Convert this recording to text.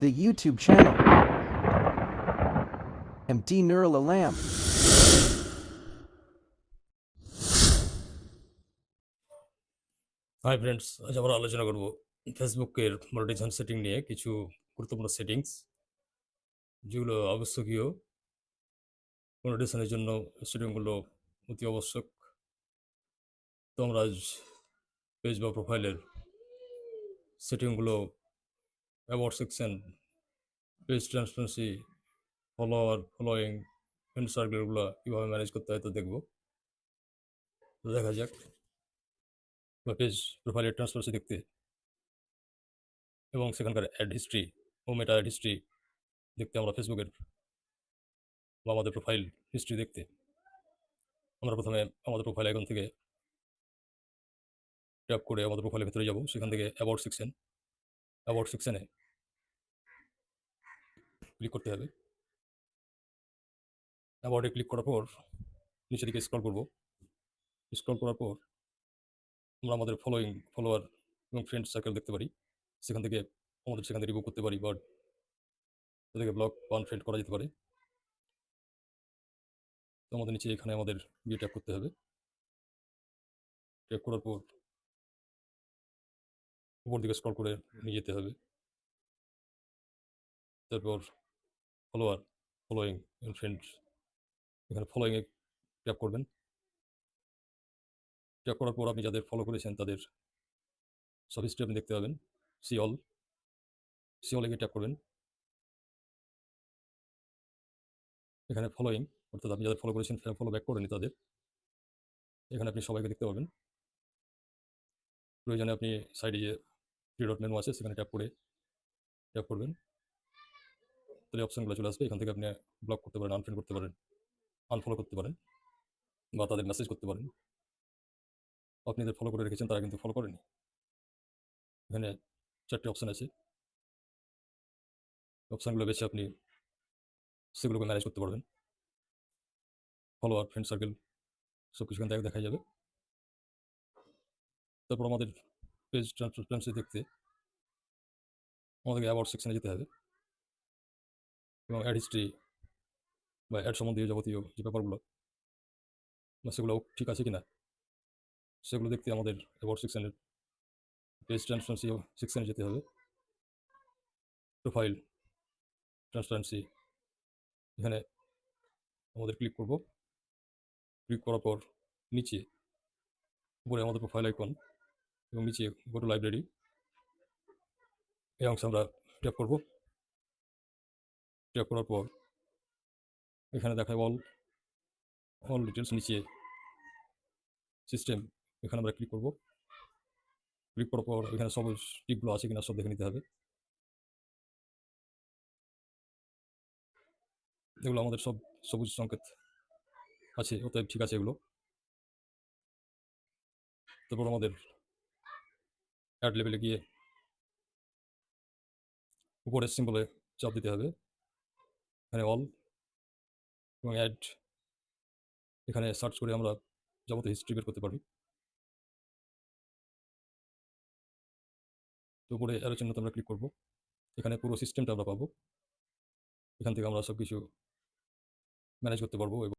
The YouTube channel MD Nurul Alam. Hi friends, আজ আমরা আলোচনা করব ফেসবুকের মনিটাইজেশন সেটিং নিয়ে কিছু গুরুত্বপূর্ণ সেটিংস যেগুলো আবশ্যকীয় মনিটাইজেশনের জন্য। সেটিংগুলো অতি আবশ্যক। তো আমরা আজ পেজ বা প্রোফাইলের সেটিংগুলো, about section, page transparency, following, friend সার্কেলগুলো কীভাবে ম্যানেজ করতে হয় তো দেখব। তো দেখা যাক। বা পেজ প্রোফাইলের ট্রান্সপারেন্সি দেখতে এবং সেখানকার অ্যাড হিস্ট্রি ও মেটা অ্যাড হিস্ট্রি দেখতে আমরা ফেসবুকের বা আমাদের প্রোফাইল হিস্ট্রি দেখতে আমরা প্রথমে আমাদের প্রোফাইল আইকন থেকে ট্যাপ করে আমাদের প্রোফাইলের ভেতরে যাব। সেখান থেকে অ্যাবাউট সেকশনে ক্লিক করতে হবে। অ্যাবাউটে ক্লিক করার পর নিচের দিকে স্ক্রল করব। স্ক্রল করার পর আমরা আমাদের ফলোয়ার এবং ফ্রেন্ড সার্কেল দেখতে পারি। সেখান থেকে রিমুভ করতে পারি বা তাদেরকে ব্লক বা আনফ্রেন্ড করা যেতে পারে। তো আমাদের নিচে এখানে আমাদের গিয়ে ট্যাপ করতে হবে। ট্যাপ করার পর উপর দিকে স্ক্রল করে নিয়ে যেতে হবে। তারপর ফলোয়িং এবং ফ্রেন্ডস, এখানে ফলোয়িংয়ে ট্যাপ করবেন। ট্যাপ করার পর আপনি যাদের ফলো করেছেন তাদের সব হিস্ট্রি আপনি দেখতে পাবেন। সি অলে গিয়ে ট্যাপ করবেন। এখানে ফলোয়িং, অর্থাৎ আপনি যাদের ফলো করেছেন ফলো ব্যাক করেনি তাদের এখানে আপনি সবাইকে দেখতে পাবেন। প্রয়োজনে আপনি সাইডে যে থ্রি ডট মেনু আছে সেখানে ট্যাপ করবেন। তাহলে অপশনগুলো চলে আসবে। এখান থেকে আপনি ব্লক করতে পারেন, আনফ্রেন্ড করতে পারেন, আনফলো করতে পারেন বা তাদের মেসেজ করতে পারেন। আপনি যাদের ফলো করে রেখেছেন তারা কিন্তু ফলো করেনি। এখানে 4টে অপশন আছে। অপশানগুলো বেছে আপনি সেগুলোকে ম্যানেজ করতে পারবেন। ফলোয়ার, ফ্রেন্ড সার্কেল সব কিছু এখান থেকে দেখা যাবে। তারপর আমাদের পেজ ট্রান্সপারেন্সি দেখতে আমাদেরকে অ্যাবাউট সেকশনে যেতে হবে এবং অ্যাড হিস্ট্রি বা অ্যাড সম্বন্ধীয় যাবতীয় যে ব্যাপারগুলো বা সেগুলো ঠিক আছে কিনা সেগুলো দেখতে আমাদের অ্যাবাউট সেকশনের পেজ ট্রান্সপারেন্সি সেকশনে যেতে হবে। প্রোফাইল ট্রান্সপারেন্সি, এখানে আমাদের ক্লিক করব। ক্লিক করার পর নিচে উপরে আমাদের প্রোফাইল আইকন এবং নিচে গো টু লাইব্রেরি এই অংশে আমরা ট্যাপ করব। ট্যাপ করার পর এখানে দেখায় অল ডিটেলস, নিচে সিস্টেম, এখানে আমরা ক্লিক করব। ক্লিক করার পর এখানে সবুজ টিকগুলো আছে কিনা সব দেখে নিতে হবে। এগুলো আমাদের সব সবুজ সংকেত আছে, অতএব ঠিক আছে এগুলো। তারপর আমাদের অ্যাড লেভেলে গিয়ে উপরের সিম্বলে চাপ দিতে হবে। এখানে অল এবং অ্যাড, এখানে সার্চ করে আমরা যাবতীয় হিস্ট্রি বের করতে পারি। তো উপরে অ্যারো চিহ্নতে আমরা ক্লিক করব। এখানে পুরো সিস্টেমটা আমরা পাবো। এখান থেকে আমরা সব কিছু ম্যানেজ করতে পারবো এবং